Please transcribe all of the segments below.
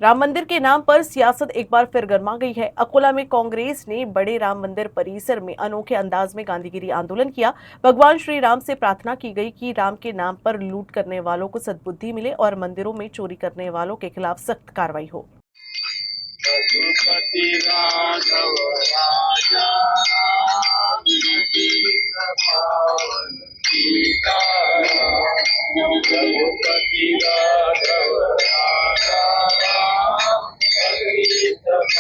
राम मंदिर के नाम पर सियासत एक बार फिर गर्मा गई है। अकोला में कांग्रेस ने बड़े राम मंदिर परिसर में अनोखे अंदाज में गांधीगिरी आंदोलन किया। भगवान श्री राम से प्रार्थना की गई कि राम के नाम पर लूट करने वालों को सद्बुद्धि मिले और मंदिरों में चोरी करने वालों के खिलाफ सख्त कार्रवाई हो। रघुपति राघव राजा पावन सीताराम। रघुपति राघव राजा पावन सीताराम।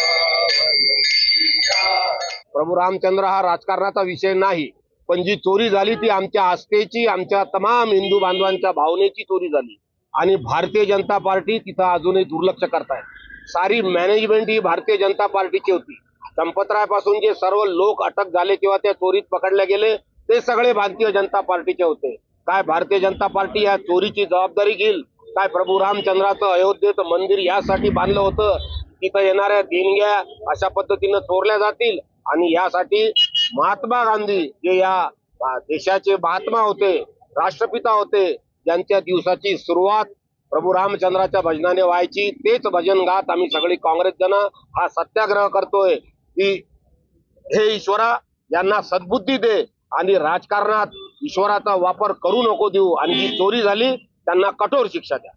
प्रभू रामचंद्र हा राजकारणाचा विषय नाही, पण जी चोरी झाली ती आमच्या आस्थेची, आमच्या तमाम हिंदू बांधवांच्या भावनेची चोरी झाली आणि भारतीय जनता पार्टी तिथं अजूनही दुर्लक्ष करताय। सारी मॅनेजमेंट ही भारतीय जनता पार्टीची होती। संपतरायपासून जे सर्व लोक अटक झाले किंवा त्या चोरीत पकडले गेले ते सगळे भारतीय जनता पार्टीचे होते। काय भारतीय जनता पार्टी या चोरीची जबाबदारी घेईल? काय प्रभू रामचंद्राचं अयोध्येत मंदिर यासाठी बांधलं होतं तिथं येणाऱ्या देणग्या अशा पद्धतीनं चोरल्या जातील आणि यासाठी महात्मा गांधी जे या देशाचे महात्मा होते, राष्ट्रपिता होते, ज्यांच्या दिवसाची सुरुवात प्रभू रामचंद्राच्या भजनाने व्हायची, तेच भजन गात आम्ही सगळी काँग्रेस जन हा सत्याग्रह करतोय की हे ईश्वरा यांना सद्बुद्धी दे आणि राजकारणात ईश्वराचा वापर करू नको देऊ आणि जी चोरी झाली त्यांना कठोर शिक्षा द्या।